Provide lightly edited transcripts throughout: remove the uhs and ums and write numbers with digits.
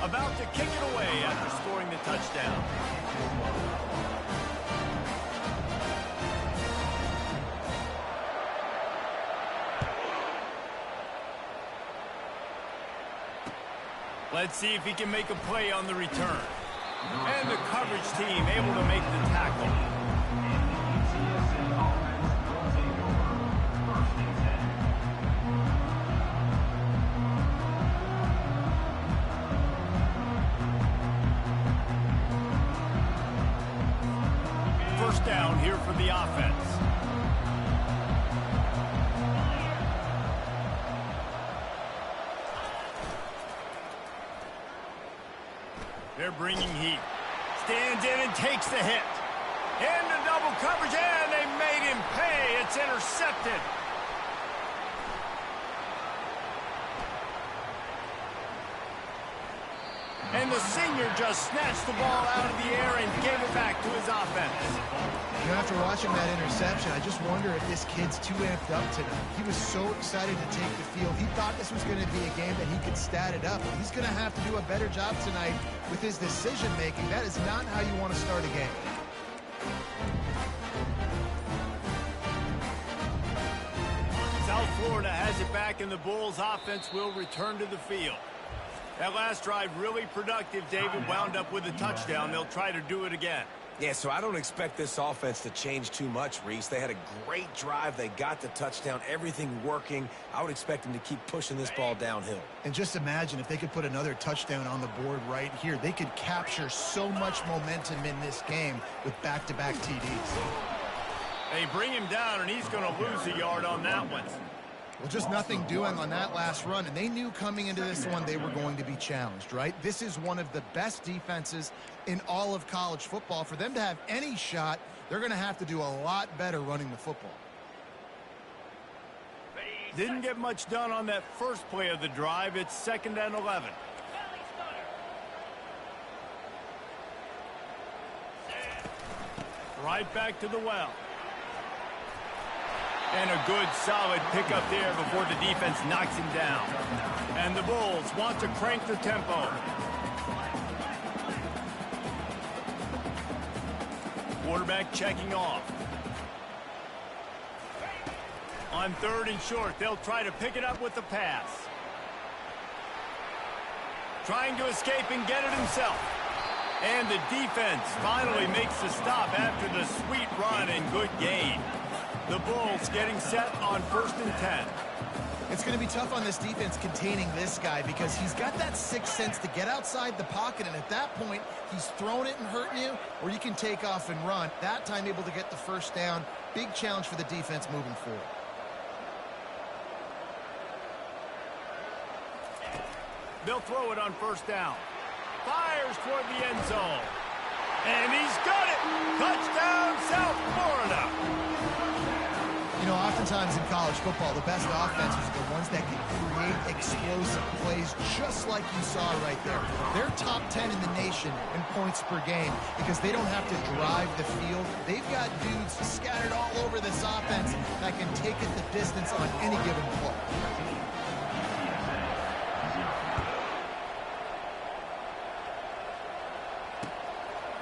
About to kick it away after scoring the touchdown. Let's see if he can make a play on the return. And the coverage team able to make the tackle. First down here for the offense. They're bringing heat. Stands in and takes the hit. Into double coverage, and they made him pay. It's intercepted. And the senior just snatched the ball out of the air and gave it back to his offense. You know, after watching that interception, I just wonder if this kid's too amped up tonight. He was so excited to take the field. He thought this was going to be a game that he could stat it up. He's going to have to do a better job tonight with his decision-making. That is not how you want to start a game. South Florida has it back, and the Bulls' offense will return to the field. That last drive really productive. David wound up with a touchdown. They'll try to do it again. Yeah, so I don't expect this offense to change too much, Reese. They had a great drive. They got the touchdown. Everything working. I would expect them to keep pushing this ball downhill. And just imagine if they could put another touchdown on the board right here. They could capture so much momentum in this game with back-to-back TDs. They bring him down, and he's going to lose a yard on that one. Well, just nothing doing on that last run, and they knew coming into this one they were going to be challenged, right? This is one of the best defenses in all of college football. For them to have any shot, they're going to have to do a lot better running the football. Didn't get much done on that first play of the drive. It's 2nd and 11. Right back to the well. And a good, solid pickup there before the defense knocks him down. And the Bulls want to crank the tempo. Quarterback checking off. On 3rd and short, they'll try to pick it up with the pass. Trying to escape and get it himself. And the defense finally makes the stop after the sweet run and good gain. The Bulls getting set on 1st and 10. It's going to be tough on this defense containing this guy because he's got that sixth sense to get outside the pocket, and at that point, he's throwing it and hurting you, or you can take off and run. That time able to get the first down. Big challenge for the defense moving forward. They'll throw it on 1st down. Fires toward the end zone. And he's got it! Touchdown, South Florida! You know, oftentimes in college football, the best offenses are the ones that can create explosive plays just like you saw right there. They're top 10 in the nation in points per game because they don't have to drive the field. They've got dudes scattered all over this offense that can take it the distance on any given play.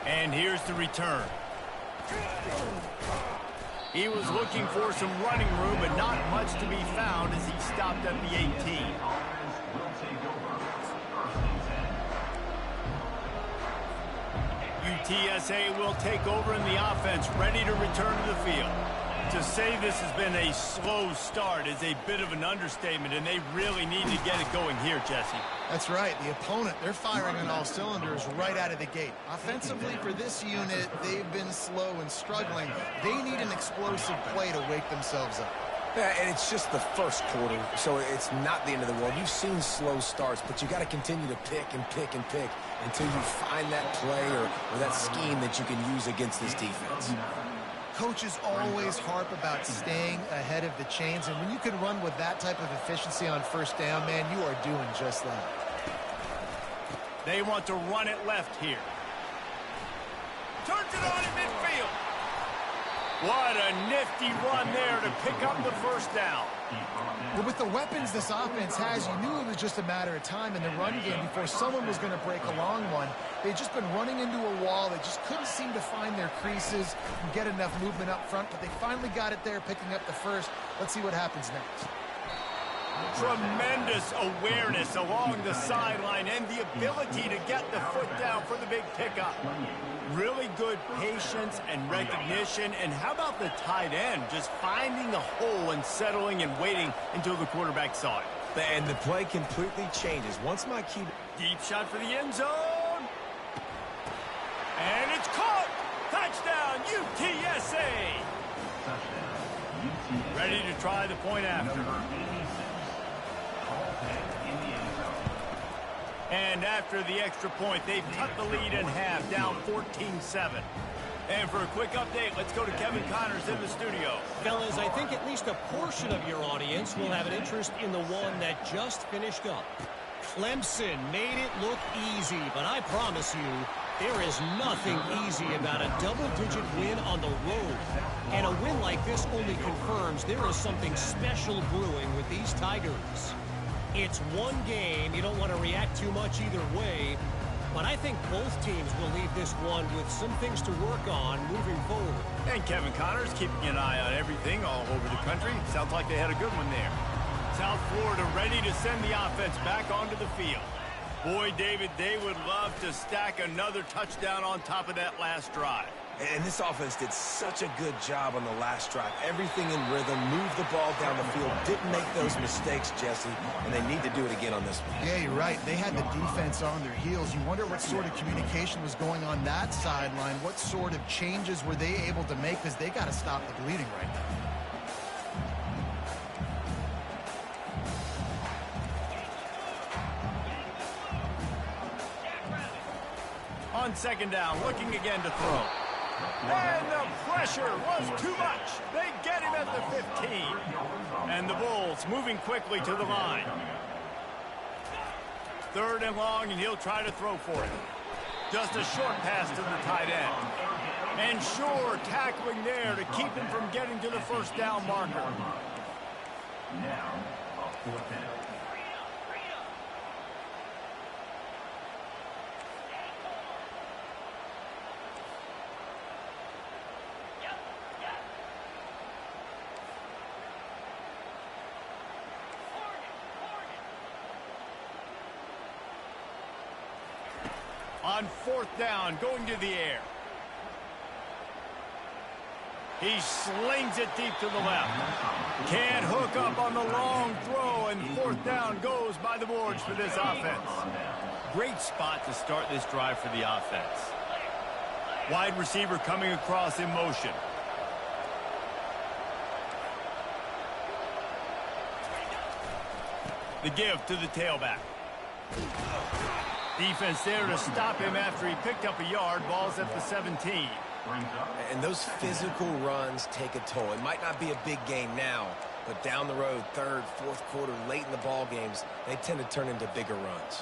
And here's the return. He was looking for some running room, but not much to be found as he stopped at the 18. UTSA will take over in the offense, ready to return to the field. To say this has been a slow start is a bit of an understatement, and they really need to get it going here, Jesse. That's right. The opponent, they're firing on all cylinders right out of the gate. Offensively, for this unit, they've been slow and struggling. They need an explosive play to wake themselves up. Yeah, and it's just the first quarter, so it's not the end of the world. You've seen slow starts, but you got to continue to pick and pick and pick until you find that play or that scheme that you can use against this defense. Coaches always harp about staying ahead of the chains, and when you can run with that type of efficiency on 1st down, man, you are doing just that. They want to run it left here. Turns it on in midfield. What a nifty run there to pick up the 1st down. Well, with the weapons this offense has, you knew it was just a matter of time in the run game before someone was going to break a long one. They'd just been running into a wall. They just couldn't seem to find their creases and get enough movement up front, but they finally got it there, picking up the first. Let's see what happens next. Tremendous awareness along the sideline and the ability to get the foot down for the big pickup. Really good patience and recognition. And how about the tight end just finding a hole and settling and waiting until the quarterback saw it? And the play completely changes. Once my QB... Deep shot for the end zone. And it's caught. Touchdown, UTSA. Ready to try the point after. And after the extra point, they've cut the lead in half, down 14-7. And for a quick update, let's go to Kevin Connors in the studio. Fellas, I think at least a portion of your audience will have an interest in the one that just finished up. Clemson made it look easy, but I promise you, there is nothing easy about a double-digit win on the road. And a win like this only confirms there is something special brewing with these Tigers. It's one game. You don't want to react too much either way. But I think both teams will leave this one with some things to work on moving forward. And Kevin Connors keeping an eye on everything all over the country. Sounds like they had a good one there. South Florida ready to send the offense back onto the field. Boy, David, they would love to stack another touchdown on top of that last drive. And this offense did such a good job on the last drive. Everything in rhythm, moved the ball down the field, didn't make those mistakes, Jesse, and they need to do it again on this one. Yeah, you're right. They had the defense on their heels. You wonder what sort of communication was going on that sideline. What sort of changes were they able to make, because they got to stop the bleeding right now. On second down, looking again to throw. And the pressure was too much. They get him at the 15. And the Bulls moving quickly to the line. Third and long, and he'll try to throw for it. Just a short pass to the tight end. And sure, tackling there to keep him from getting to the first down marker. Now, fourth down. On fourth down, going to the air. He slings it deep to the left. Can't hook up on the long throw, and fourth down goes by the boards for this offense. Great spot to start this drive for the offense. Wide receiver coming across in motion. The give to the tailback. Defense there to stop him after he picked up a yard. Ball's at the 17. And those physical runs take a toll. It might not be a big game now, but down the road, third, fourth quarter, late in the ball games, they tend to turn into bigger runs.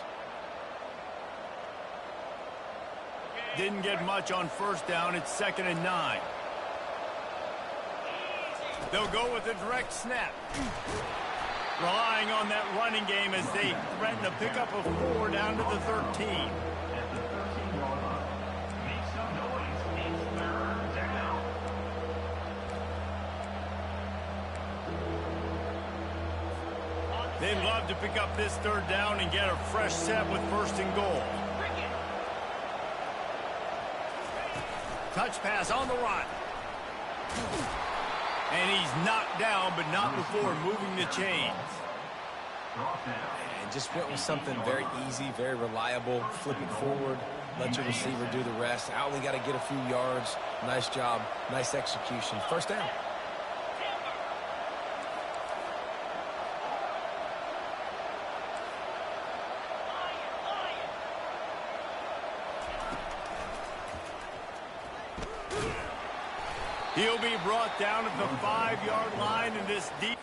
Didn't get much on first down. It's 2nd and 9. They'll go with a direct snap. Relying on that running game as they threaten a pickup of 4 down to the 13. They'd love to pick up this third down and get a fresh set with 1st and goal. Touch pass on the run. And he's knocked down, but not before moving the chains. And just went with something very easy, very reliable. Flip it forward, let your receiver do the rest. I only got to get a few yards. Nice job, nice execution. First down. He'll be brought down at the 5-yard line in this deep.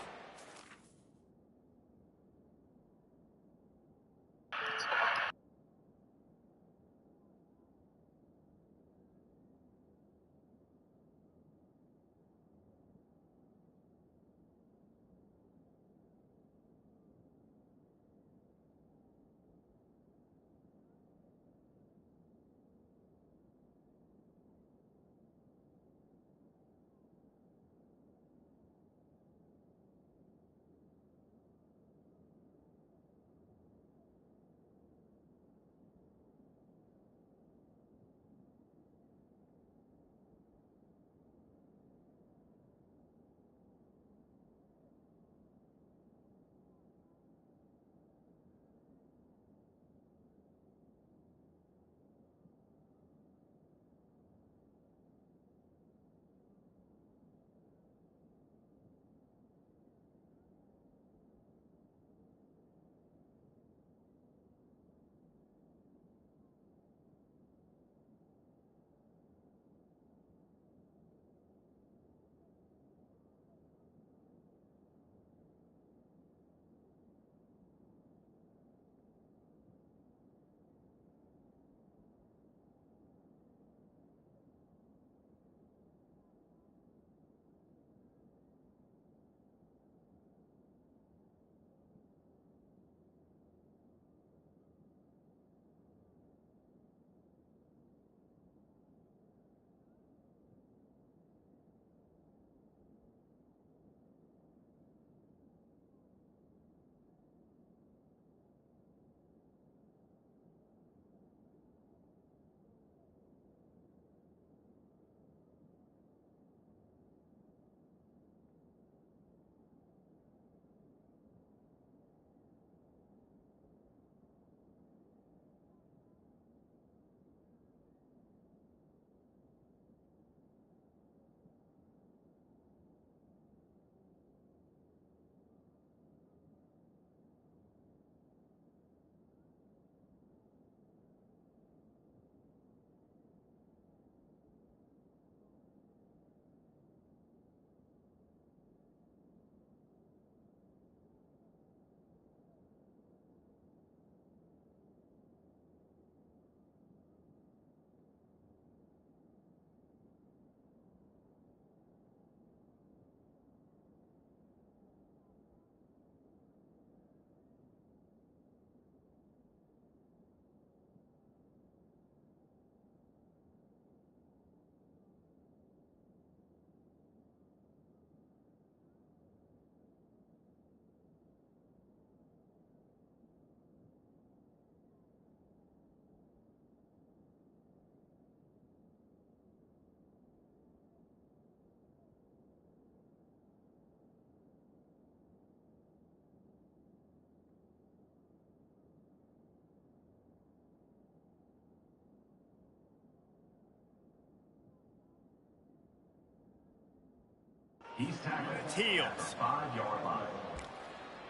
He's tackled It's Heels. at the 5-yard line.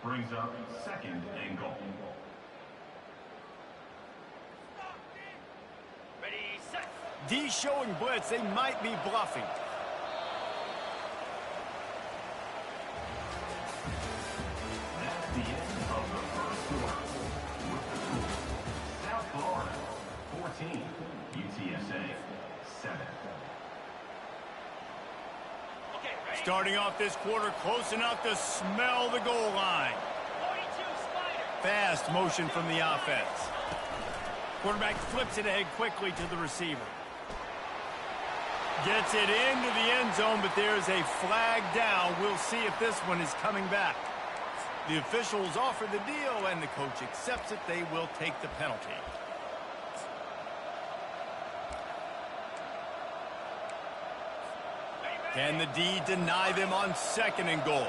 Brings up 2nd and goal. Ready, set. D showing blitz. They might be bluffing. That's the end of the first quarter. With the score, South Florida 14, UTSA 7. Starting off this quarter close enough to smell the goal line. Fast motion from the offense. Quarterback flips it ahead quickly to the receiver. Gets it into the end zone, but there's a flag down. We'll see if this one is coming back. The officials offer the deal, and the coach accepts it. They will take the penalty. Can the D deny them on 2nd and goal?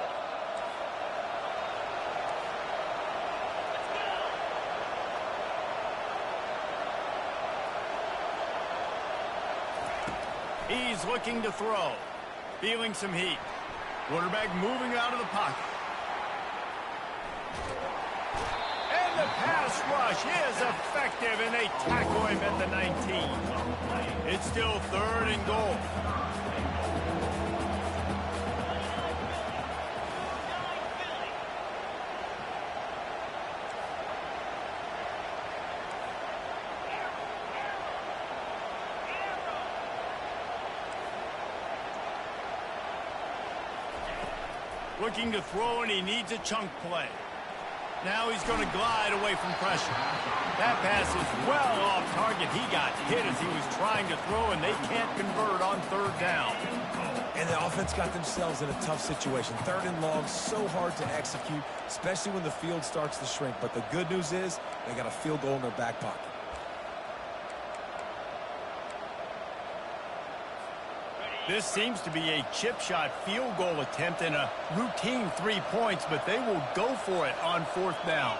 He's looking to throw. Feeling some heat. Quarterback moving out of the pocket. And the pass rush is effective, and they tackle him at the 19. It's still 3rd and goal. Looking to throw, and he needs a chunk play. Now he's going to glide away from pressure. That pass is well off target. He got hit as he was trying to throw, and they can't convert on 3rd down. And the offense got themselves in a tough situation. 3rd and long, so hard to execute, especially when the field starts to shrink. But the good news is they got a field goal in their back pocket. This seems to be a chip shot field goal attempt and a routine 3 points, but they will go for it on 4th down.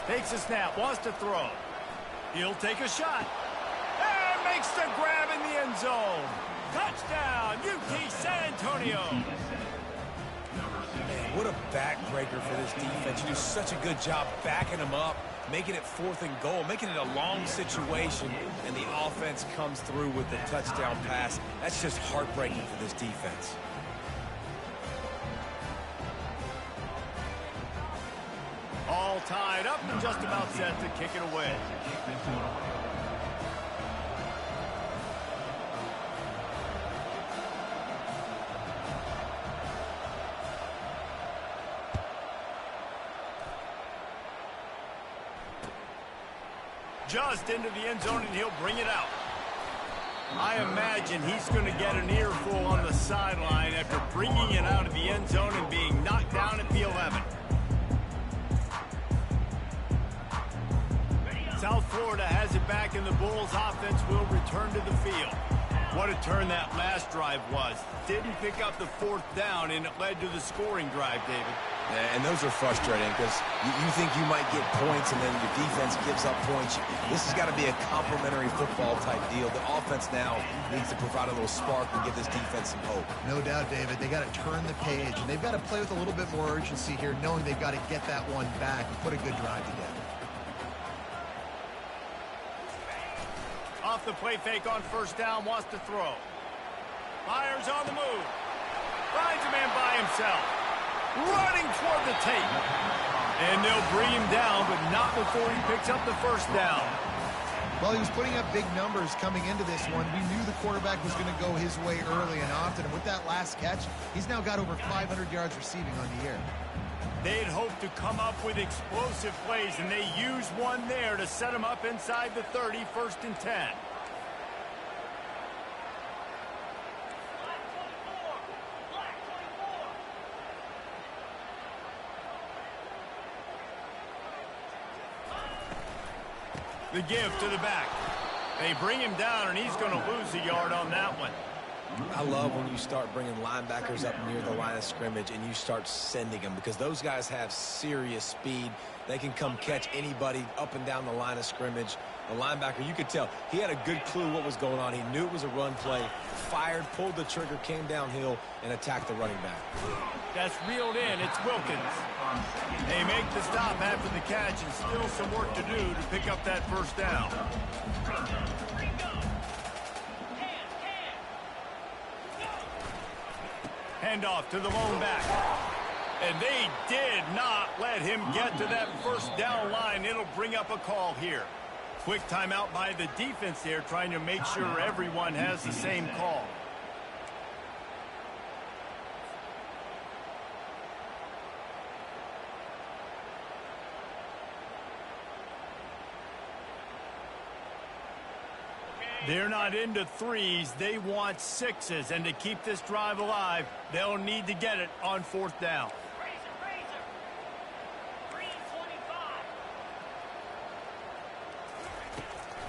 Takes a snap, wants to throw. He'll take a shot. And makes the grab in the end zone. Touchdown, UT San Antonio. Man, what a backbreaker for this defense. You do such a good job backing them up, making it 4th and goal, making it a long situation, and the offense comes through with the touchdown pass. That's just heartbreaking for this defense. All tied up and just about set to kick it away. Just into the end zone, and he'll bring it out. I imagine he's going to get an earful on the sideline after bringing it out of the end zone and being knocked down at the 11. South Florida has it back, and the Bulls offense will return to the field. What a turn that last drive was. Didn't pick up the 4th down, and it led to the scoring drive, David. Yeah, and those are frustrating because you think you might get points and then your defense gives up points. This has got to be a complementary football type deal. The offense now needs to provide a little spark and give this defense some hope. No doubt, David. They got to turn the page, and they've got to play with a little bit more urgency here, knowing they've got to get that one back and put a good drive together. Off the play fake on 1st down, wants to throw. Fires on the move. Finds a man by himself. Running toward the tape. And they'll bring him down, but not before he picks up the 1st down. Well, he was putting up big numbers coming into this one. We knew the quarterback was going to go his way early and often. And with that last catch, he's now got over 500 yards receiving on the year. They'd hoped to come up with explosive plays, and they used one there to set them up inside the 30, 1st and 10. The give to the back. They bring him down, and he's going to lose a yard on that one. I love when you start bringing linebackers up near the line of scrimmage and you start sending them because those guys have serious speed. They can come catch anybody up and down the line of scrimmage. the linebacker, you could tell he had a good clue what was going on. He knew it was a run play, fired, pulled the trigger, came downhill, and attacked the running back. That's reeled in. It's Wilkins. They make the stop after the catch, and still some work to do to pick up that first down. Handoff to the lone back. And they did not let him get to that first down line. It'll bring up a call here. Quick timeout by the defense there, trying to make sure everyone has the same call. They're not into threes. They want sixes. And to keep this drive alive, they'll need to get it on fourth down.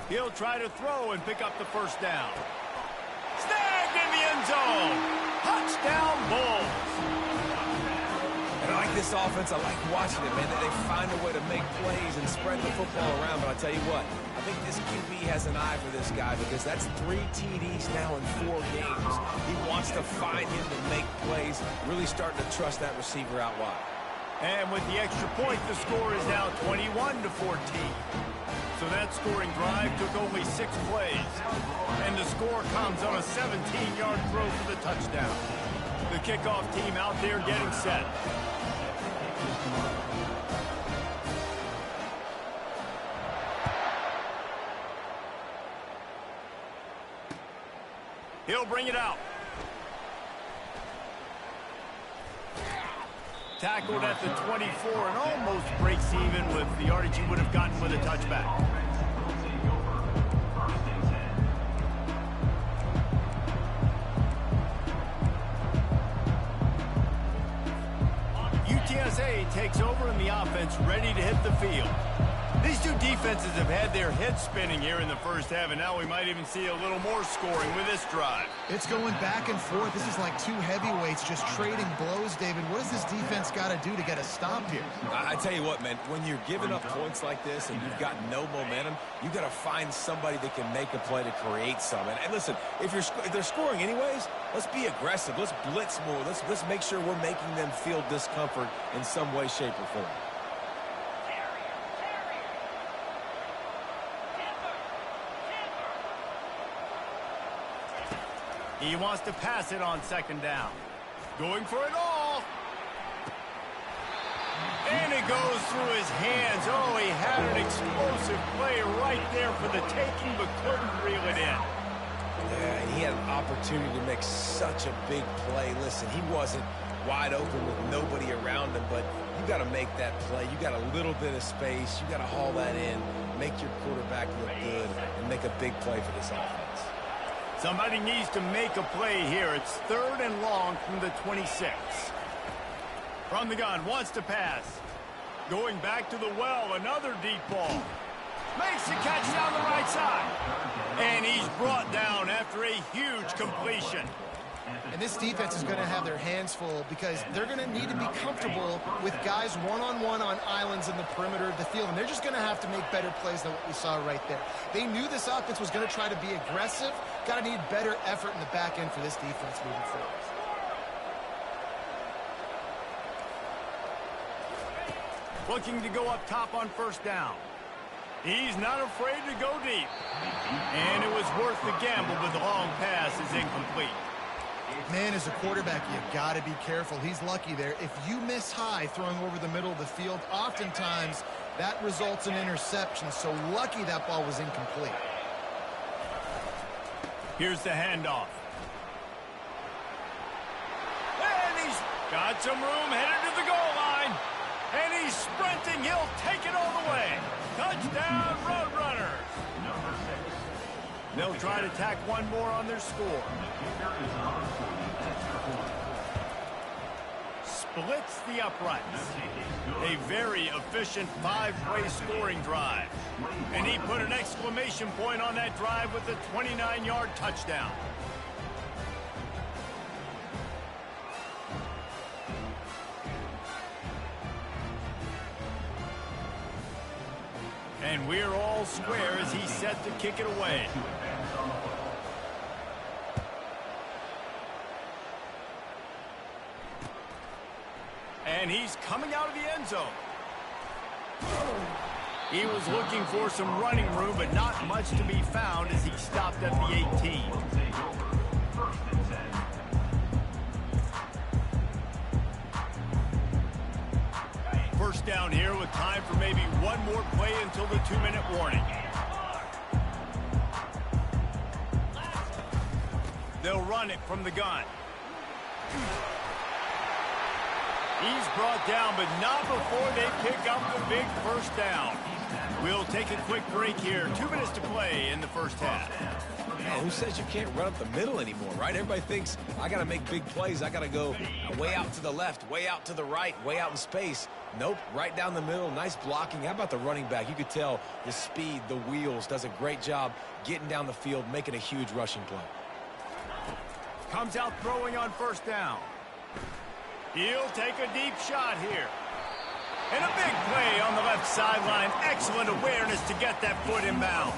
He'll try to throw and pick up the first down. Snagged in the end zone. Touchdown, Bulls. And I like this offense. I like watching it, man. They find a way to make plays and spread the football around. But I'll tell you what, I think this QB has an eye for this guy because that's 3 TDs now in 4 games. He wants to find him to make plays, really starting to trust that receiver out wide. And with the extra point, the score is now 21-14. So that scoring drive took only 6 plays. And the score comes on a 17-yard throw for the touchdown. The kickoff team out there getting set. He'll bring it out. Tackled at the 24 and almost breaks even with the yardage he would have gotten with a touchback. UTSA takes over in the offense, ready to hit the field. These two defenses have had their heads spinning here in the first half, and now we might even see a little more scoring with this drive. It's going back and forth. This is like two heavyweights just trading blows, David. What does this defense got to do to get a stop here? I tell you what, man, when you're giving up points like this and you've got no momentum, you got to find somebody that can make a play to create some. And listen, if they're scoring anyways, let's be aggressive. Let's blitz more. Let's make sure we're making them feel discomfort in some way, shape, or form. He wants to pass it on second down. Going for it all. And it goes through his hands. Oh, he had an explosive play right there for the taking, but couldn't reel it in. Yeah, he had an opportunity to make such a big play. Listen, he wasn't wide open with nobody around him, but you got to make that play. You got a little bit of space. You got to haul that in, make your quarterback look good, and make a big play for this offense. Somebody needs to make a play here. It's 3rd and long from the 26. From the gun, wants to pass. Going back to the well, another deep ball. Makes the catch down the right side. And he's brought down after a huge completion. And this defense is going to have their hands full because they're going to need to be comfortable with guys one-on-one on islands in the perimeter of the field. And they're just going to have to make better plays than what we saw right there. They knew this offense was going to try to be aggressive. Got to need better effort in the back end for this defense moving forward. Looking to go up top on first down. He's not afraid to go deep. And it was worth the gamble, but the long pass is incomplete. Man, as a quarterback, you got to be careful. He's lucky there. If you miss high throwing over the middle of the field, oftentimes that results in interception. So lucky that ball was incomplete. Here's the handoff. And he's got some room headed to the goal line. And he's sprinting. He'll take it all the way. Touchdown, Roadrunners. They'll try to tack one more on their score. Splits the uprights. A very efficient 5-way scoring drive. And he put an exclamation point on that drive with a 29-yard touchdown. And we're all square as he's set to kick it away. And he's coming out of the end zone. He was looking for some running room, but not much to be found as he stopped at the 18. First down here with time for maybe one more play until the 2-minute warning. They'll run it from the gun. He's brought down, but not before they pick up the big first down. We'll take a quick break here. 2 minutes to play in the first half. Man, who says you can't run up the middle anymore, right? Everybody thinks I got to make big plays. I got to go way out to the left, way out to the right, way out in space. Nope, right down the middle. Nice blocking. How about the running back? You could tell the speed, the wheels, does a great job getting down the field, making a huge rushing play. Comes out throwing on first down. He'll take a deep shot here. And a big play on the left sideline. Excellent awareness to get that foot in bounds.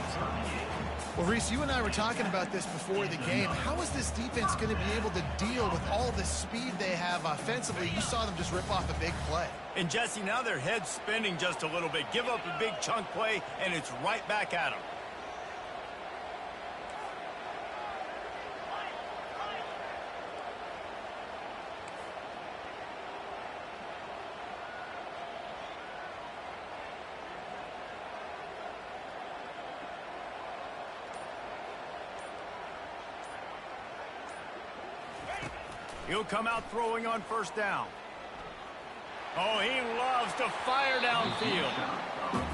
Well, Reese, you and I were talking about this before the game. How is this defense going to be able to deal with all the speed they have offensively? You saw them just rip off a big play. And, Jesse, now their head's spinning just a little bit. Give up a big chunk play, and it's right back at them. He'll come out throwing on first down. Oh, he loves to fire downfield.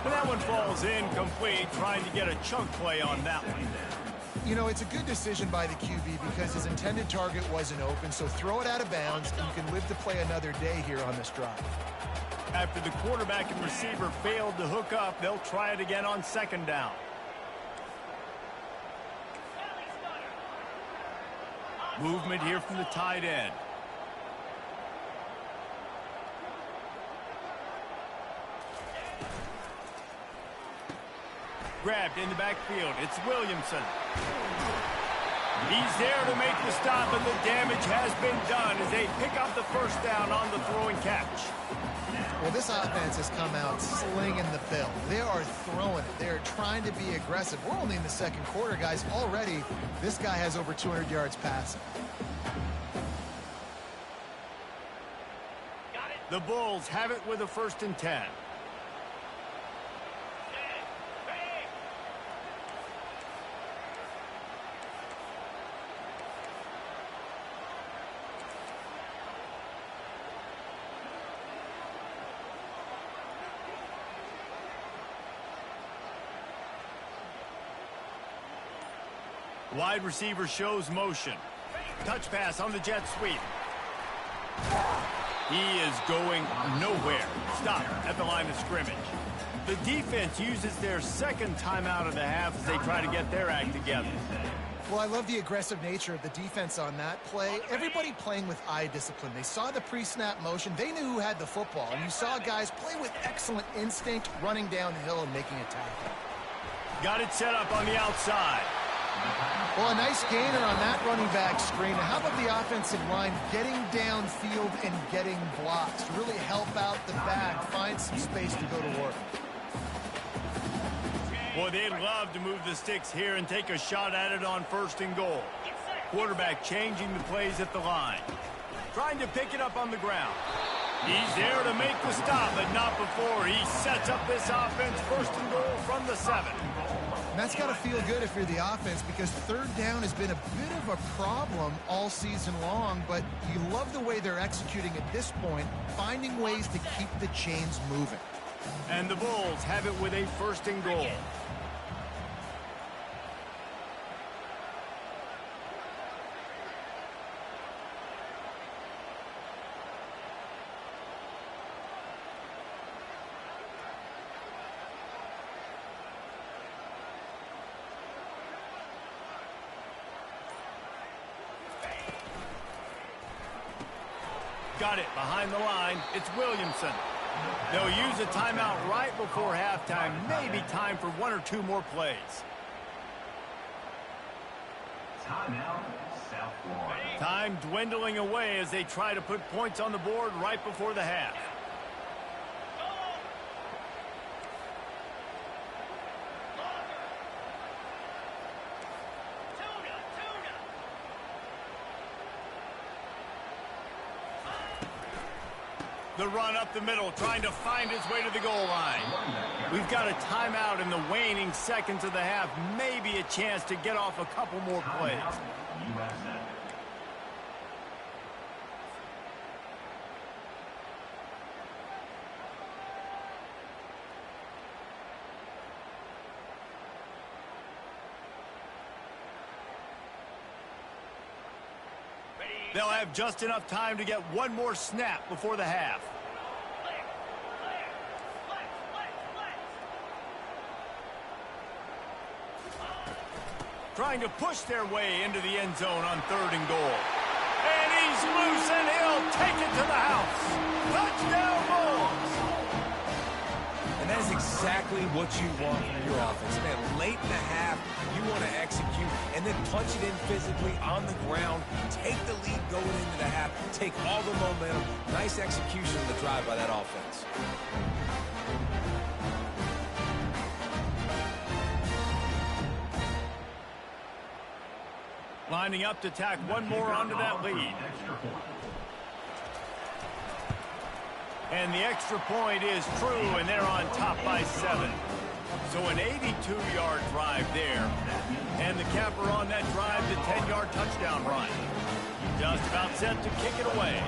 But that one falls incomplete, trying to get a chunk play on that one. You know, it's a good decision by the QB because his intended target wasn't open, so throw it out of bounds, and you can live to play another day here on this drive. After the quarterback and receiver failed to hook up, they'll try it again on second down. Movement here from the tight end. Grabbed in the backfield. It's Williamson. He's there to make the stop, and the damage has been done as they pick up the first down on the throwing catch. Well, this offense has come out slinging the bill. They are throwing it. They are trying to be aggressive. We're only in the second quarter, guys. Already, this guy has over 200 yards passing. The Bulls have it with a 1st and 10. Wide receiver shows motion. Touch pass on the jet sweep. He is going nowhere. Stop at the line of scrimmage. The defense uses their second timeout of the half as they try to get their act together. Well, I love the aggressive nature of the defense on that play. Everybody playing with eye discipline. They saw the pre-snap motion. They knew who had the football. And you saw guys play with excellent instinct, running downhill and making a tackle. Got it set up on the outside. Well, a nice gainer on that running back screen. How about the offensive line getting downfield and getting blocks to really help out the back, find some space to go to work? Boy, they'd love to move the sticks here and take a shot at it on 1st and goal. Quarterback changing the plays at the line. Trying to pick it up on the ground. He's there to make the stop, but not before he sets up this offense 1st and goal from the 7. And that's got to feel good if you're the offense because 3rd down has been a bit of a problem all season long, but you love the way they're executing at this point, finding ways to keep the chains moving. And the Bulls have it with a 1st and goal. Got it behind the line. It's Williamson. They'll use a timeout right before halftime. Maybe time for one or two more plays. Timeout, South Florida. Time dwindling away as they try to put points on the board right before the half. The run up the middle, trying to find his way to the goal line. We've got a timeout in the waning seconds of the half. Maybe a chance to get off a couple more plays. USA. They'll have just enough time to get one more snap before the half. Trying to push their way into the end zone on 3rd and goal. And he's loose, and he'll take it to the house. Touchdown, Bulls! And that is exactly what you want from your offense. Man, late in the half, you want to execute and then punch it in physically on the ground, take the lead going into the half, take all the momentum. Nice execution of the drive by that offense. Lining up to tack one more onto that lead. And the extra point is true, and they're on top by 7. So an 82-yard drive there. And the capper on that drive, the 10-yard touchdown run. Just about set to kick it away.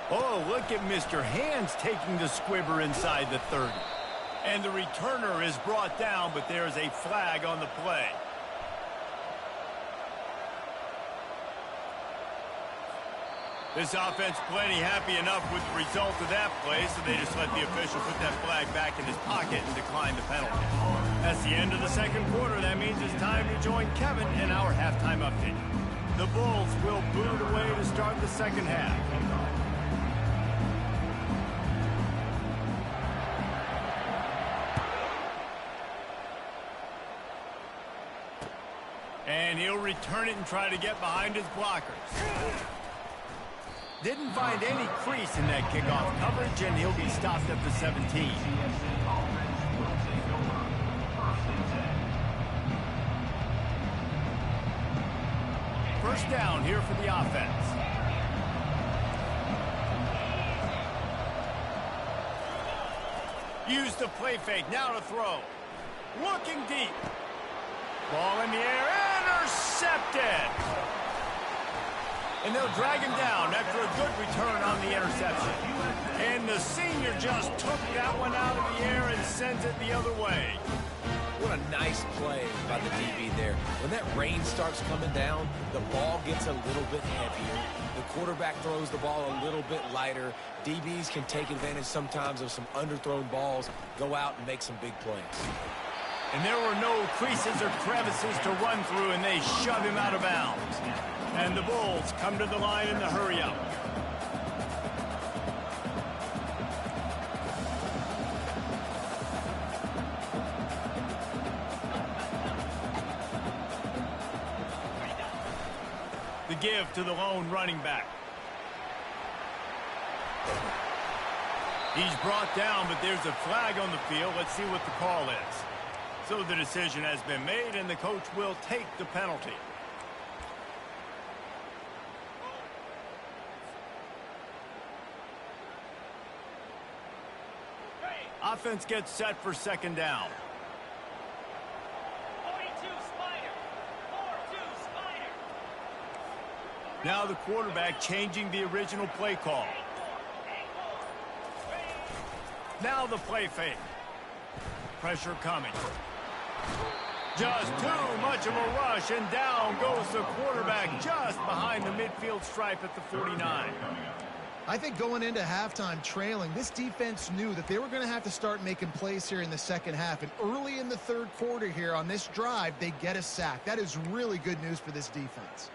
Oh, look at Mr. Hands taking the squibber inside the 30. And the returner is brought down, but there's a flag on the play. This offense plenty happy enough with the result of that play, so they just let the official put that flag back in his pocket and decline the penalty. That's the end of the second quarter. That means it's time to join Kevin in our halftime update. The Bulls will boot away to start the second half. And he'll return it and try to get behind his blockers. Didn't find any crease in that kickoff coverage, and he'll be stopped at the 17. First down here for the offense. Use the play fake, now to throw. Looking deep. Ball in the air, intercepted! And they'll drag him down after a good return on the interception. And the senior just took that one out of the air and sends it the other way. What a nice play by the DB there. When that rain starts coming down, the ball gets a little bit heavier. The quarterback throws the ball a little bit lighter. DBs can take advantage sometimes of some underthrown balls, go out and make some big plays. And there were no creases or crevices to run through, and they shove him out of bounds. And the Bulls come to the line in the hurry-up. The give to the lone running back. He's brought down, but there's a flag on the field. Let's see what the call is. So the decision has been made, and the coach will take the penalty. Offense gets set for second down. 42 Spider. 4-2 Spider. Now the quarterback changing the original play call. Now the play fake. Pressure coming. Just too much of a rush, and down goes the quarterback just behind the midfield stripe at the 49. I think going into halftime trailing, this defense knew that they were going to have to start making plays here in the second half. And early in the third quarter here on this drive, they get a sack. That is really good news for this defense.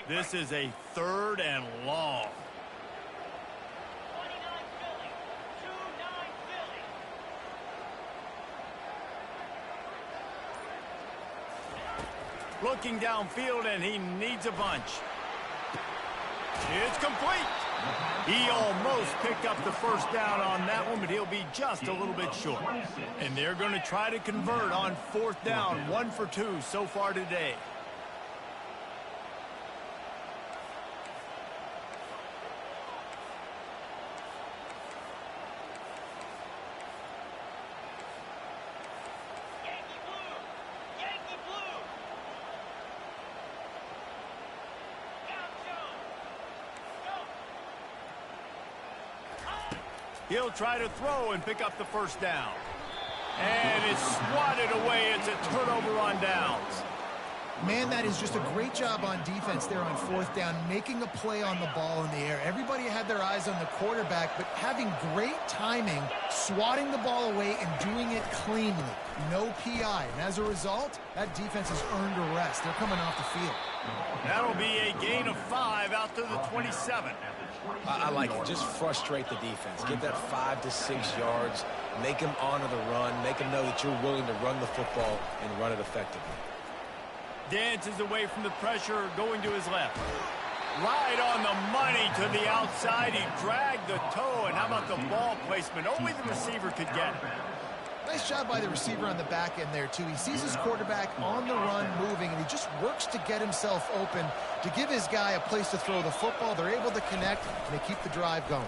This is a 3rd and long. 29 Philly. 2-9 Philly. Looking downfield, and he needs a bunch. It's complete. He almost picked up the first down on that one, but he'll be just a little bit short. And they're going to try to convert on 4th down. 1 for 2 so far today. Yankee blue. Yankee blue. Down zone. Go. He'll try to throw and pick up the first down. And it's swatted away. It's a turnover on downs. Man, that is just a great job on defense there on 4th down, making a play on the ball in the air. Everybody had their eyes on the quarterback, but having great timing, swatting the ball away and doing it cleanly. No PI. And as a result, that defense has earned a rest. They're coming off the field. That'll be a gain of 5 out to the 27. I like it. Just frustrate the defense. Get that 5 to 6 yards. Make them honor the run. Make them know that you're willing to run the football and run it effectively. Dances away from the pressure, going to his left. Right on the money to the outside. He dragged the toe, and how about the ball placement? Only the receiver could get it. Nice job by the receiver on the back end there, too. He sees his quarterback on the run moving, and he just works to get himself open to give his guy a place to throw the football. They're able to connect, and they keep the drive going.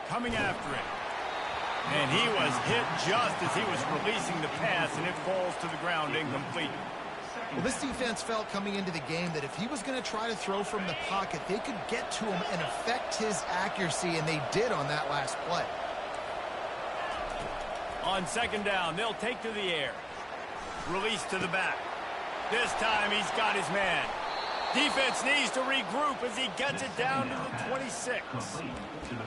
Coming after it. And he was hit just as he was releasing the pass, and it falls to the ground incomplete. Well, this defense felt coming into the game that if he was going to try to throw from the pocket, they could get to him and affect his accuracy, and they did on that last play. On 2nd down, they'll take to the air. Release to the back. This time he's got his man. Defense needs to regroup as he gets it down to the 26.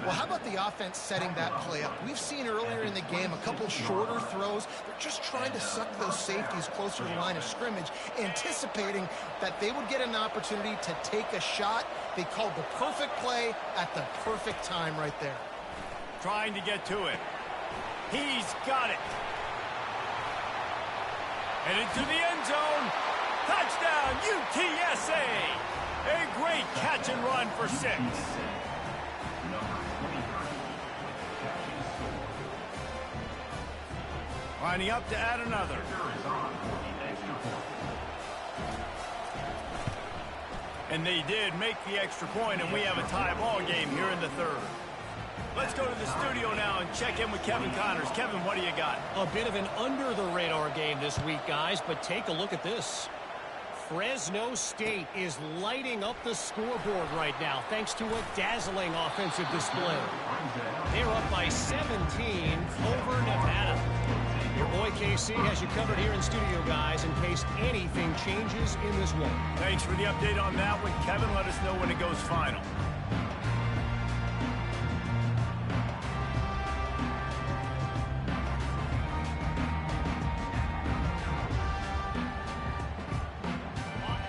Well, how about the offense setting that play up? We've seen earlier in the game a couple shorter throws. They're just trying to suck those safeties closer to the line of scrimmage, anticipating that they would get an opportunity to take a shot. They called the perfect play at the perfect time right there. Trying to get to it. He's got it. And into the end zone. Touchdown, UTSA. A great catch and run for 6. Lining up to add another. And they did make the extra point, and we have a tie ball game here in the 3rd. Let's go to the studio now and check in with Kevin Connors. Kevin, what do you got? A bit of an under-the-radar game this week, guys, but take a look at this. Fresno State is lighting up the scoreboard right now thanks to a dazzling offensive display. They're up by 17 over Nevada. Your boy KC has you covered here in studio, guys, in case anything changes in this one. Thanks for the update on that one, Kevin. Let us know when it goes final.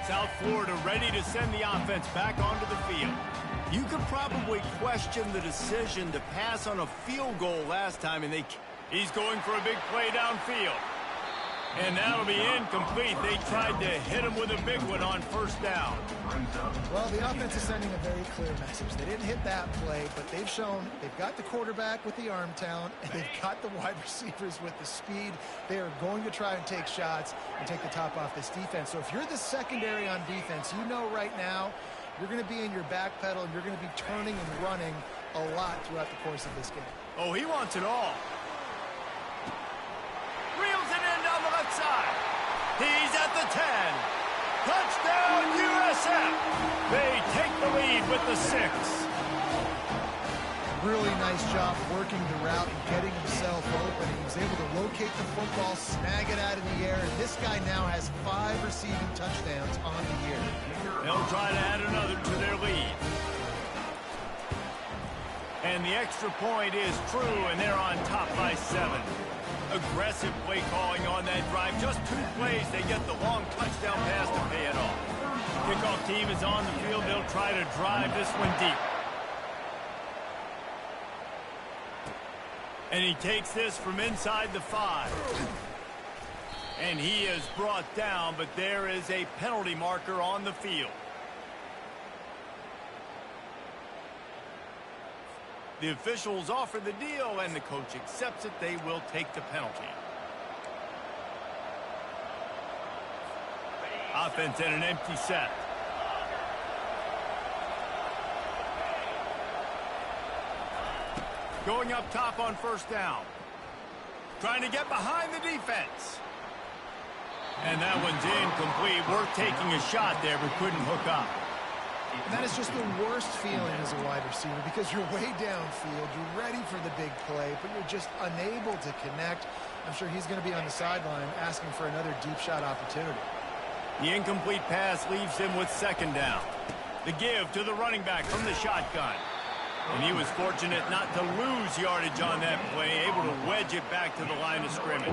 South Florida ready to send the offense back onto the field. You could probably question the decision to pass on a field goal last time, and he's going for a big play downfield. And that'll be incomplete. They tried to hit him with a big one on 1st down. Well, the offense is sending a very clear message. They didn't hit that play, but they've shown they've got the quarterback with the arm talent, and they've got the wide receivers with the speed. They are going to try and take shots and take the top off this defense. So if you're the secondary on defense, you know right now you're going to be in your back pedal, and you're going to be turning and running a lot throughout the course of this game. Oh, he wants it all. Reels it in down the left side. He's at the 10. Touchdown, USF. They take the lead with the 6. Really nice job working the route and getting himself open. He was able to locate the football, snag it out of the air, and this guy now has 5 receiving touchdowns on the year. They'll try to add another to their lead. And the extra point is true, and they're on top by 7. Aggressive play calling on that drive. Just 2 plays, they get the long touchdown pass to pay it off. Kickoff team is on the field. They'll try to drive this one deep. And he takes this from inside the 5. And he is brought down, but there is a penalty marker on the field. The officials offer the deal, and the coach accepts it. They will take the penalty. Offense in an empty set. Going up top on first down. Trying to get behind the defense. And that one's incomplete. Worth taking a shot there, but couldn't hook up. And that is just the worst feeling as a wide receiver because you're way downfield, you're ready for the big play, but you're just unable to connect. I'm sure he's going to be on the sideline asking for another deep shot opportunity. The incomplete pass leaves him with second down. The give to the running back from the shotgun. And he was fortunate not to lose yardage on that play, able to wedge it back to the line of scrimmage.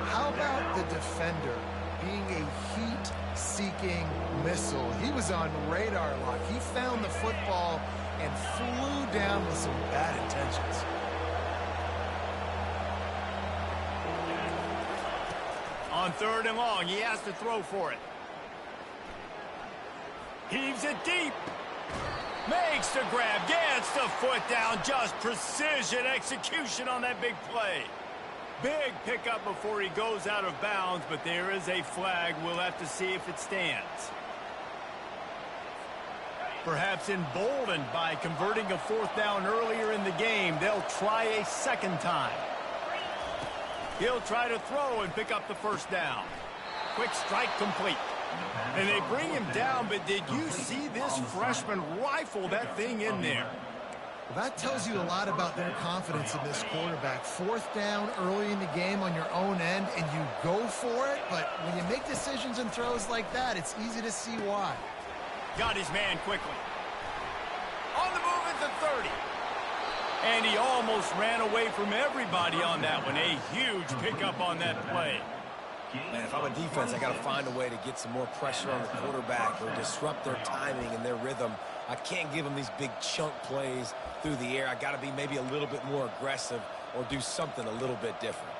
How about the defender being a heat-seeking missile? He was on radar lock. He found the football and flew down with some bad intentions. On 3rd and long, he has to throw for it. Heaves it deep. Makes the grab, gets the foot down, just precision execution on that big play. Big pickup before he goes out of bounds, but there is a flag. We'll have to see if it stands. Perhaps emboldened by converting a 4th down earlier in the game, they'll try a second time. He'll try to throw and pick up the first down. Quick strike complete. And they bring him down, but did you see this freshman rifle that thing in there? Well, that tells you a lot about their confidence in this quarterback. 4th down early in the game on your own end, and you go for it, but when you make decisions and throws like that, it's easy to see why. Got his man quickly. On the move at the 30. And he almost ran away from everybody on that one. A huge pickup on that play. Man, if I'm a defense, I got to find a way to get some more pressure on the quarterback or disrupt their timing and their rhythm. I can't give them these big chunk plays through the air. I got to be maybe a little bit more aggressive or do something a little bit different.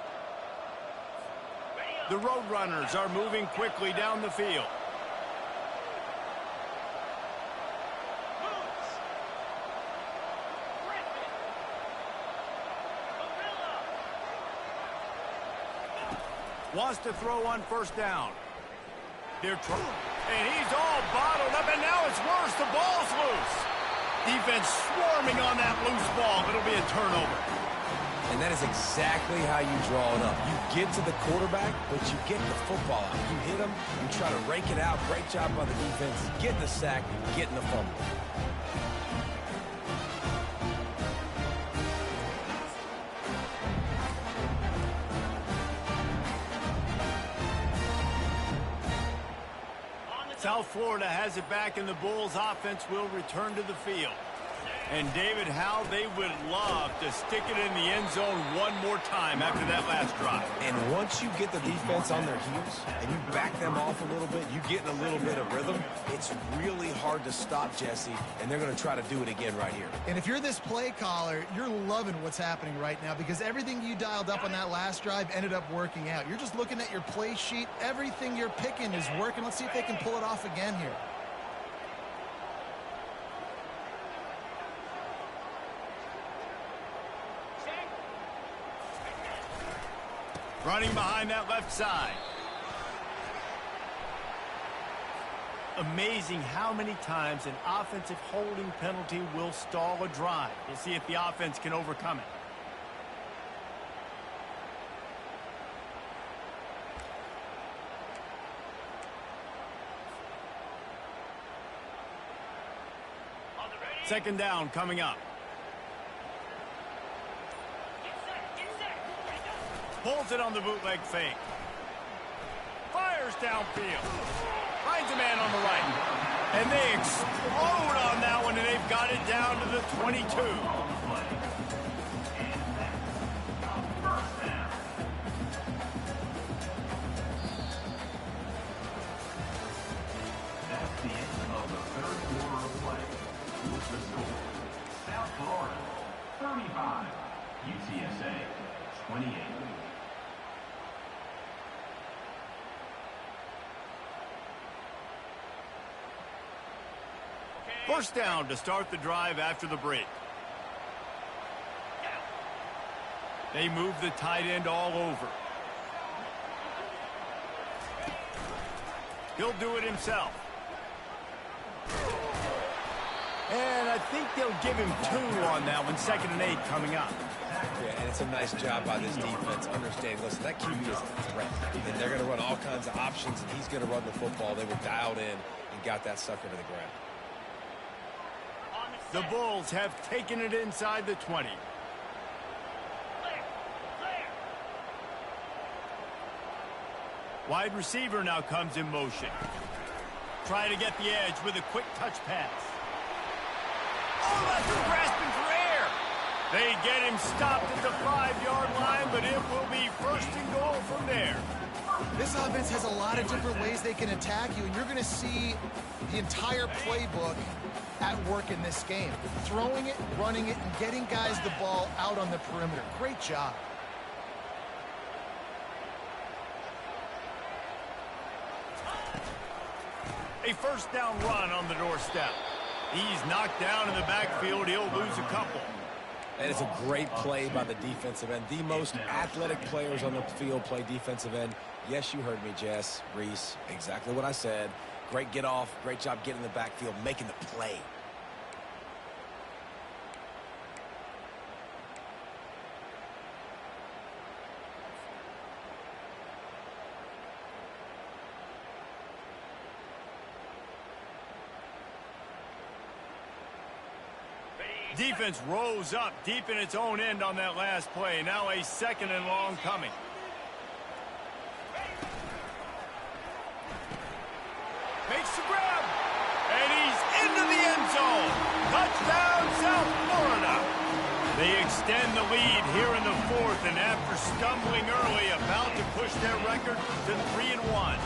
The Roadrunners are moving quickly down the field. Wants to throw on first down. They're trying. And he's all bottled up, and now it's worse. The ball's loose. Defense swarming on that loose ball. It'll be a turnover. And that is exactly how you draw it up. You get to the quarterback, but you get the football out. You hit him, you try to rake it out. Great job by the defense. Getting the sack, getting the fumble. South Florida has it back, and the Bulls offense will return to the field. And David, how they would love to stick it in the end zone one more time after that last drive. And once you get the defense on their heels and you back them off a little bit, you get in a little bit of rhythm, it's really hard to stop, Jesse, and they're going to try to do it again right here. And if you're this play caller, you're loving what's happening right now because everything you dialed up on that last drive ended up working out. You're just looking at your play sheet. Everything you're picking is working. Let's see if they can pull it off again here. Running behind that left side. Amazing how many times an offensive holding penalty will stall a drive. We'll see if the offense can overcome it. Second down coming up. Pulls it on the bootleg fake. Fires downfield. Finds a man on the right. And they explode on that one, and they've got it down to the 22. That's the end of the third quarter of play. With the score, South Florida 35, UTSA 28. First down to start the drive after the break. They move the tight end all over. He'll do it himself. And I think they'll give him 2 on that one. 2nd and 8 coming up. Yeah, and it's a nice job by this defense understanding, listen, that QB is a threat. And they're going to run all kinds of options, and he's going to run the football. They were dialed in and got that sucker to the ground. The Bulls have taken it inside the 20. Wide receiver now comes in motion. Try to get the edge with a quick touch pass. Oh, that's grasping for air. They get him stopped at the 5-yard line, but it will be 1st and goal from there. This offense has a lot of different ways they can attack you, and you're going to see the entire playbook at work in this game. Throwing it, running it, and getting guys the ball out on the perimeter. Great job. A first down run on the doorstep. He's knocked down in the backfield. He'll lose a couple. And it's a great play by the defensive end. The most athletic players on the field play defensive end. Yes, you heard me, Jess, Reese. Exactly what I said. Great get off. Great job getting in the backfield, making the play. Defense rose up deep in its own end on that last play. Now a 2nd and long coming. Makes the grab. And he's into the end zone. Touchdown, South Florida. They extend the lead here in the 4th, and after stumbling early, about to push their record to 3-1.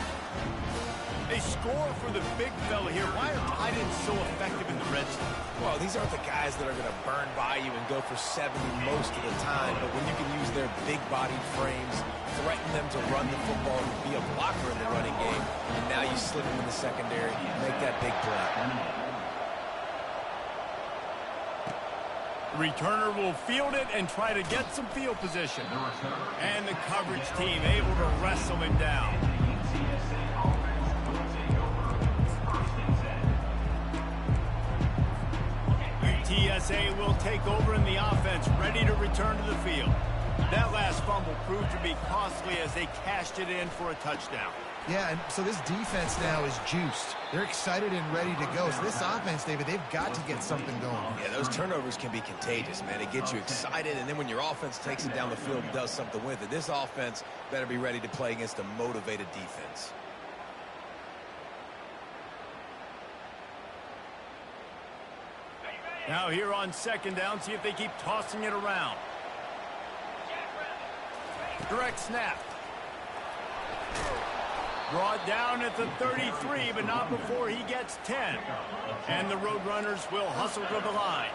They score for the big fella here. Why are tight ends so effective in the red zone? Well, these aren't the guys that are going to burn by you and go for 70 most of the time, but when you can use their big-bodied frames, threaten them to run the football and be a blocker in the running game, and now you slip them in the secondary, make that big play. The returner will field it and try to get some field position. And the coverage team able to wrestle him down. UTSA will take over in the offense, ready to return to the field. That last fumble proved to be costly as they cashed it in for a touchdown. Yeah, and so this defense now is juiced. They're excited and ready to go. So this offense, David, they've got to get something going. Yeah, those turnovers can be contagious, man. It gets you excited, and then when your offense takes it down the field and does something with it, this offense better be ready to play against a motivated defense. Now here on 2nd down, see if they keep tossing it around. Direct snap. Brought down at the 33, but not before he gets 10. And the Roadrunners will hustle to the line.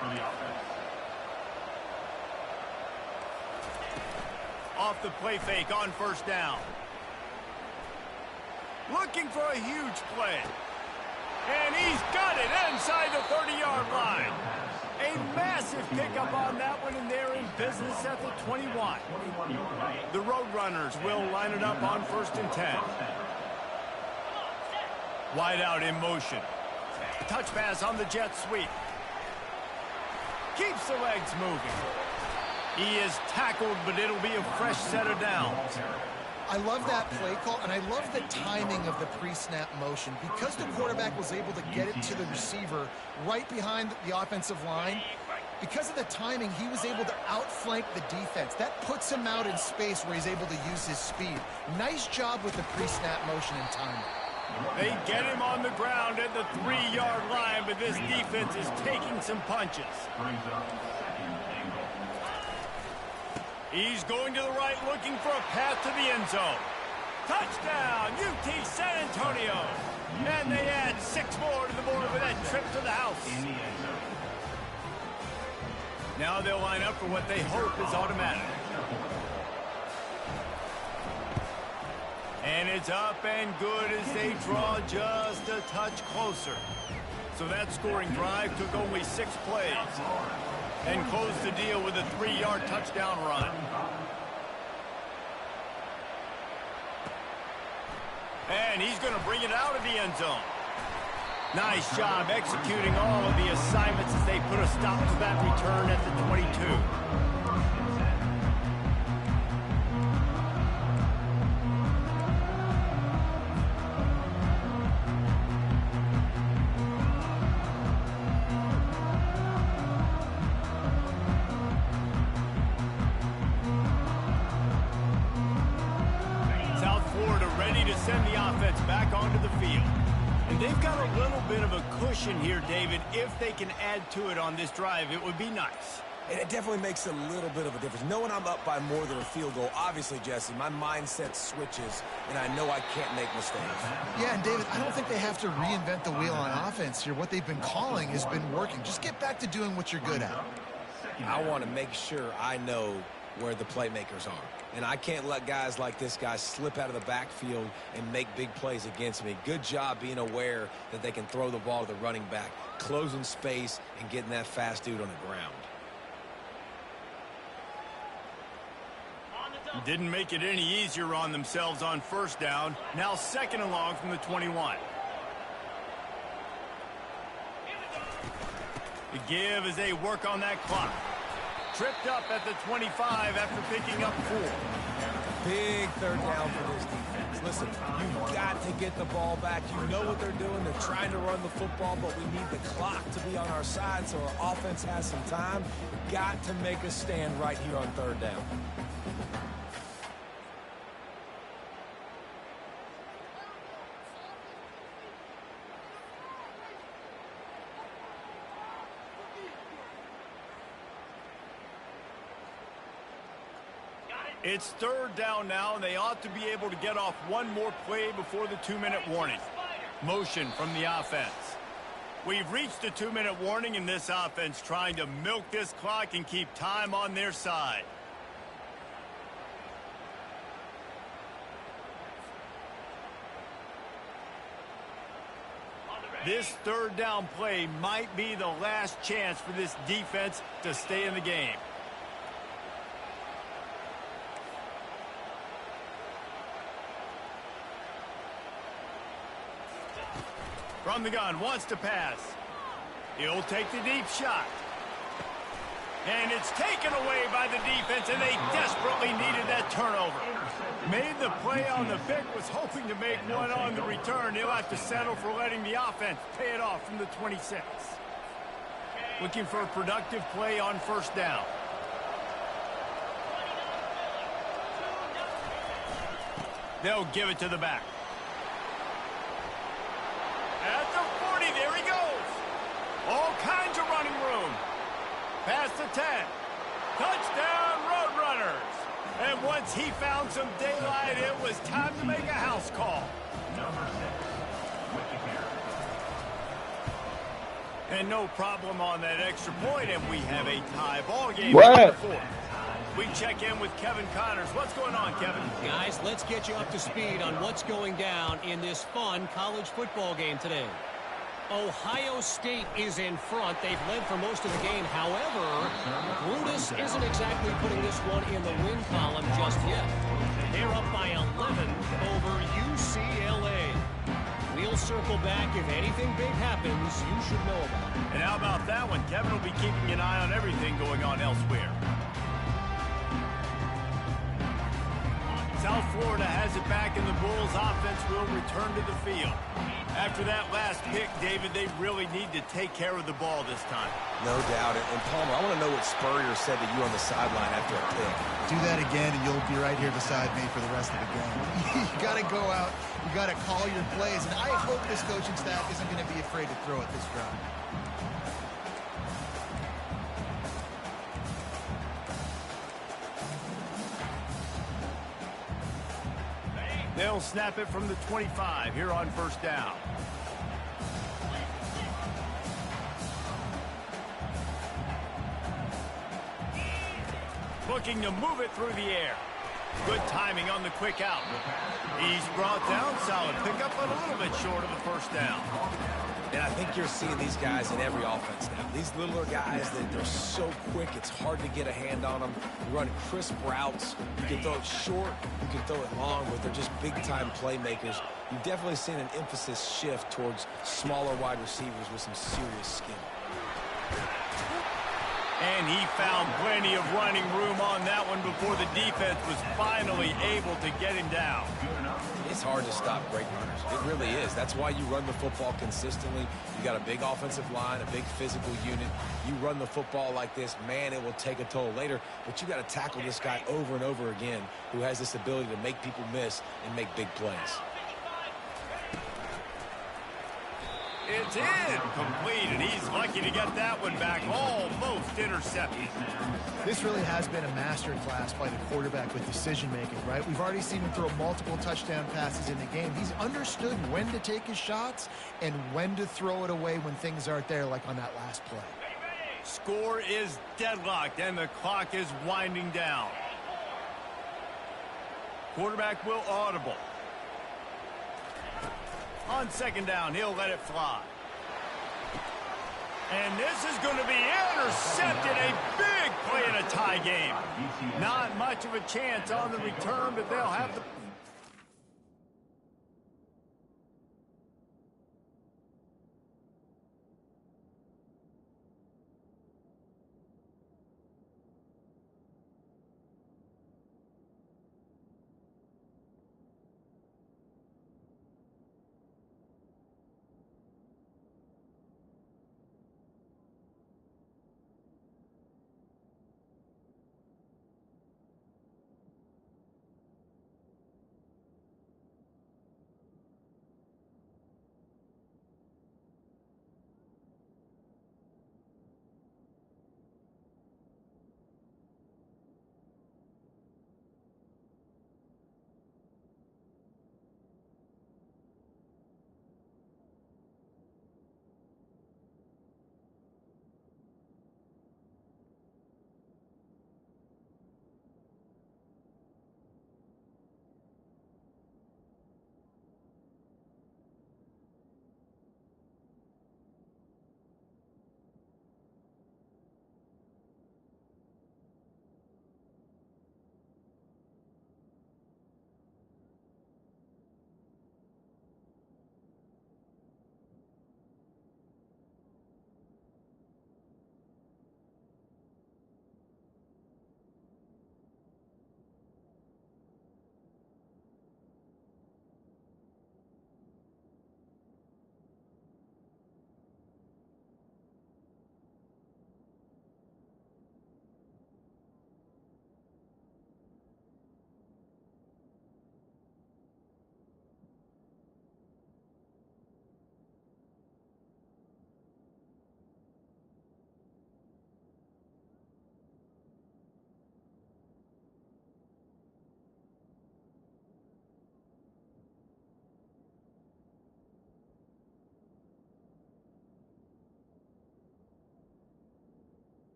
Off the play fake on 1st down. Looking for a huge play. And he's got it inside the 30-yard line. A massive pickup on that one, and they're in business at the 21. The Roadrunners will line it up on 1st and 10. Wide out in motion. Touch pass on the jet sweep. Keeps the legs moving. He is tackled, but it'll be a fresh set of downs. I love that play call, and I love the timing of the pre-snap motion. Because the quarterback was able to get it to the receiver right behind the offensive line, Because of the timing, he was able to outflank the defense. That puts him out in space where he's able to use his speed. Nice job with the pre-snap motion and timing. They get him on the ground at the 3-yard line, but this defense is taking some punches. Brings up second and goal. He's going to the right, looking for a path to the end zone. Touchdown, UT San Antonio. And they add 6 more to the board with that trip to the house. In the end zone. Now they'll line up for what they hope is automatic. And it's up and good as they draw just a touch closer. So that scoring drive took only 6 plays and closed the deal with a 3-yard touchdown run. And he's going to bring it out of the end zone. Nice job executing all of the assignments as they put a stop to that return at the 22. South Florida ready to send the offense back onto the field. And they've got a little bit of a cushion here, David. If they can add to it on this drive, it would be nice. And it definitely makes a little bit of a difference. Knowing I'm up by more than a field goal, obviously, Jesse, my mindset switches, and I know I can't make mistakes. Yeah, and David, I don't think they have to reinvent the wheel on offense here. What they've been calling has been working. Just get back to doing what you're good at. I want to make sure I know where the playmakers are. And I can't let guys like this guy slip out of the backfield and make big plays against me. Good job being aware that they can throw the ball to the running back, closing space, and getting that fast dude on the ground. Didn't make it any easier on themselves on first down. Now 2nd and long from the 21. The give as they work on that clock. Tripped up at the 25 after picking up 4. Big 3rd down for this defense. Listen, you've got to get the ball back. You know what they're doing. They're trying to run the football, but we need the clock to be on our side so our offense has some time. We've got to make a stand right here on 3rd down. It's 3rd down now, and they ought to be able to get off one more play before the 2-minute warning. Motion from the offense. We've reached the 2-minute warning, and this offense trying to milk this clock and keep time on their side. This 3rd down play might be the last chance for this defense to stay in the game. From the gun, wants to pass. He'll take the deep shot. And it's taken away by the defense, and they desperately needed that turnover. Made the play on the pick, was hoping to make one on the return. He'll have to settle for letting the offense pay it off from the 26. Looking for a productive play on 1st down. They'll give it to the back. At the 40, there he goes. All kinds of running room. Past the 10. Touchdown, Roadrunners. And once he found some daylight, it was time to make a house call. Number 6, with the carry. And no problem on that extra point, and we have a tie ball game. What? We check in with Kevin Connors. What's going on, Kevin? Guys, let's get you up to speed on what's going down in this fun college football game today. Ohio State is in front. They've led for most of the game. However, Brutus isn't exactly putting this one in the win column just yet. They're up by 11 over UCLA. We'll circle back. If anything big happens, you should know about it. And how about that one? Kevin will be keeping an eye on everything going on elsewhere. South Florida has it back, and the Bulls offense will return to the field. After that last pick, David, they really need to take care of the ball this time. No doubt. And Palmer, I want to know what Spurrier said to you on the sideline after a pick. Do that again, and you'll be right here beside me for the rest of the game. You got to go out. You got to call your plays. And I hope this coaching staff isn't going to be afraid to throw it this round. They'll snap it from the 25 here on first down. Looking to move it through the air. Good timing on the quick out. He's brought down. Solid pickup, but a little bit short of the first down. And I think you're seeing these guys in every offense now. These littler guys, they're so quick, it's hard to get a hand on them. You run crisp routes. You can throw it short, you can throw it long, but they're just big-time playmakers. You've definitely seen an emphasis shift towards smaller wide receivers with some serious skill. And he found plenty of running room on that one before the defense was finally able to get him down. It's hard to stop great runners. It really is. That's why you run the football consistently. You got a big offensive line, a big physical unit. You run the football like this, man, it will take a toll later. But you got to tackle this guy over and over again who has this ability to make people miss and make big plays. It's incomplete, and he's lucky to get that one back, almost intercepted. This really has been a masterclass by the quarterback with decision-making, right? We've already seen him throw multiple touchdown passes in the game. He's understood when to take his shots and when to throw it away when things aren't there, like on that last play. Score is deadlocked, and the clock is winding down. Quarterback will audible. On second down, he'll let it fly. And this is going to be intercepted. A big play in a tie game. Not much of a chance on the return, but they'll have the...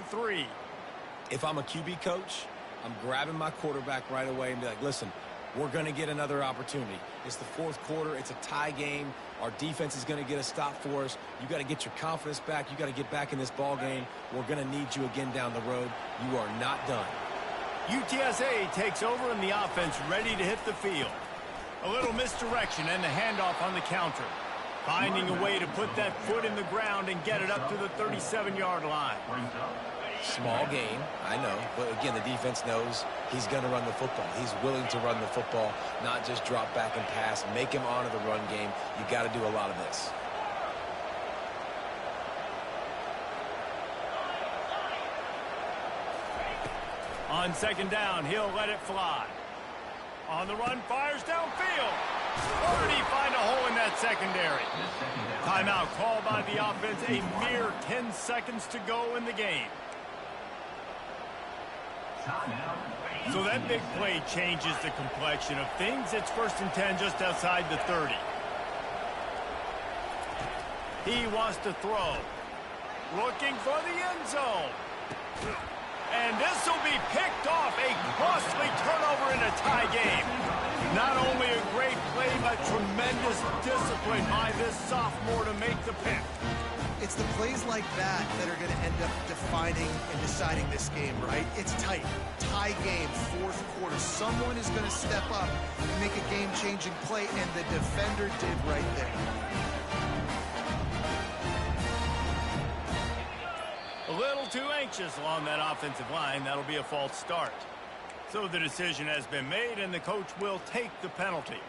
3. If I'm a QB coach, I'm grabbing my quarterback right away and be like, listen, we're going to get another opportunity. It's the fourth quarter. It's a tie game. Our defense is going to get a stop for us. You got to get your confidence back. You got to get back in this ball game. We're going to need you again down the road. You are not done. UTSA takes over and the offense ready to hit the field. A little misdirection and the handoff on the counter. Finding a way to put that foot in the ground and get it up to the 37-yard line. Small gain, I know, but again, the defense knows he's going to run the football. He's willing to run the football, not just drop back and pass, make him honor the run game. You got to do a lot of this. On second down, he'll let it fly. On the run, fires downfield. Or did he find a hole in that secondary? Timeout called by the offense. A mere 10 seconds to go in the game. So that big play changes the complexion of things. It's 1st and 10 just outside the 30. He wants to throw. Looking for the end zone. And this will be picked off. A costly turnover in a tie game. Not only a great play, but tremendous discipline by this sophomore to make the pick. It's the plays like that that are going to end up defining and deciding this game, right? It's tight. Tie game, fourth quarter. Someone is going to step up and make a game-changing play, and the defender did right there. A little too anxious along that offensive line. That'll be a false start. So the decision has been made, and the coach will take the penalty.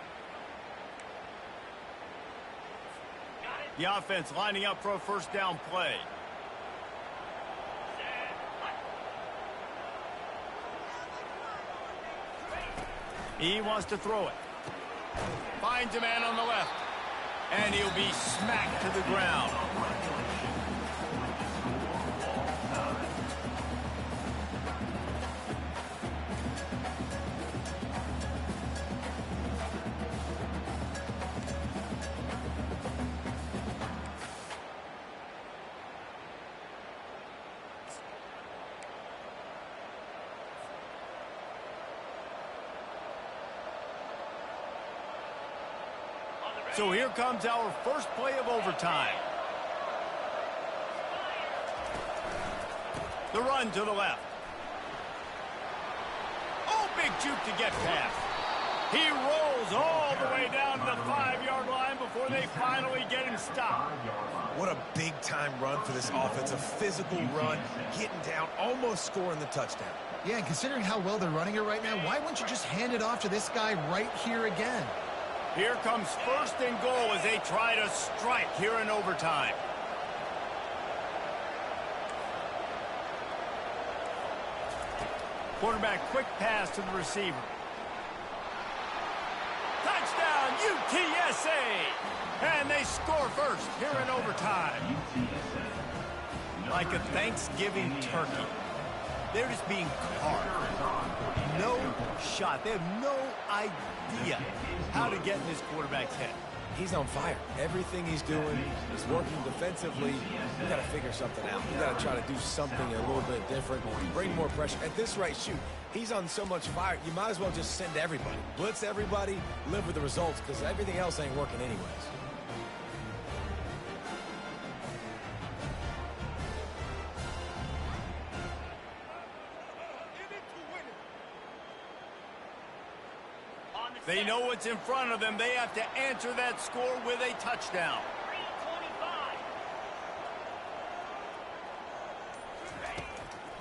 The offense lining up for a first down play. He wants to throw it. Finds a man on the left. And he'll be smacked to the ground. So here comes our first play of overtime. The run to the left. Oh, big juke to get past. He rolls all the way down to the 5-yard line before they finally get him stopped. What a big-time run for this offense. A physical run, getting down, almost scoring the touchdown. Yeah, and considering how well they're running it right now, why wouldn't you just hand it off to this guy right here again? Here comes 1st and goal as they try to strike here in overtime. Quarterback, quick pass to the receiver. Touchdown, UTSA! And they score first here in overtime. Like a Thanksgiving turkey. They're just being carved. No shot. They have no idea how to get in this quarterback's head. He's on fire. Everything he's doing is working defensively. You got to figure something out. You got to try to do something a little bit different, bring more pressure. At this rate, shoot, he's on so much fire, you might as well just send everybody. Blitz everybody, live with the results, because everything else ain't working anyways. They know what's in front of them. They have to answer that score with a touchdown.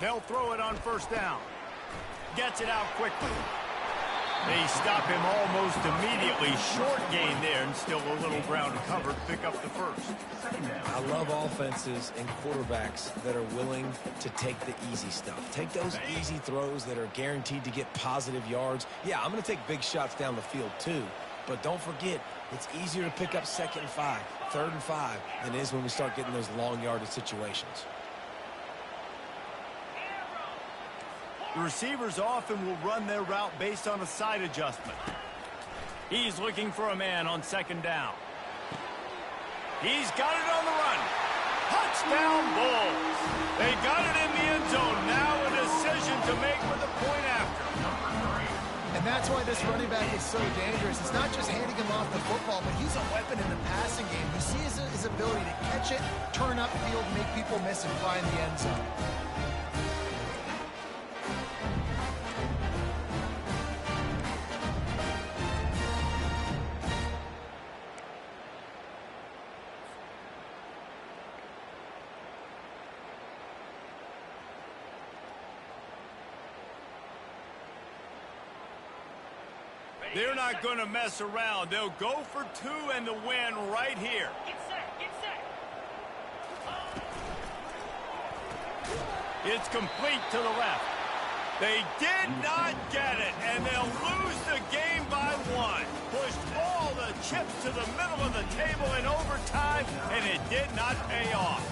325. They'll throw it on first down. Gets it out quickly. They stop him almost immediately. Short gain there, and still a little ground to cover to pick up the first. I love offenses and quarterbacks that are willing to take the easy stuff. Take those easy throws that are guaranteed to get positive yards. Yeah, I'm going to take big shots down the field too. But don't forget, it's easier to pick up 2nd and 5, 3rd and 5 than it is when we start getting those long yardage situations. The receivers often will run their route based on a side adjustment. He's looking for a man on 2nd down. He's got it on the run. Touchdown Bulls. They got it in the end zone. Now a decision to make with a point after. And that's why this running back is so dangerous. It's not just handing him off the football, but he's a weapon in the passing game. You see his ability to catch it, turn upfield, make people miss, and find the end zone. They're not going to mess around. They'll go for two and the win right here. Get set, get set. It's complete to the left. They did not get it, and they'll lose the game by one. Pushed all the chips to the middle of the table in overtime, and it did not pay off.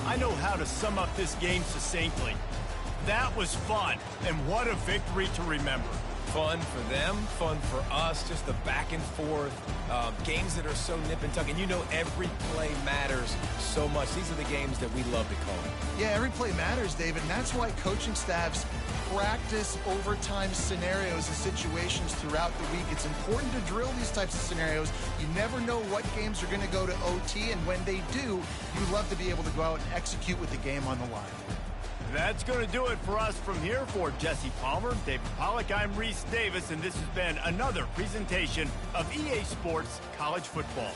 I know how to sum up this game succinctly. That was fun, and what a victory to remember. Fun for them, fun for us, just the back and forth, games that are so nip and tuck. And you know every play matters so much. These are the games that we love to call. Yeah, every play matters, David, and that's why coaching staffs practice overtime scenarios and situations throughout the week. It's important to drill these types of scenarios. You never know what games are going to go to OT, and when they do, you love to be able to go out and execute with the game on the line. That's going to do it for us from here. For Jesse Palmer, David Pollack, I'm Reese Davis, and this has been another presentation of EA Sports College Football.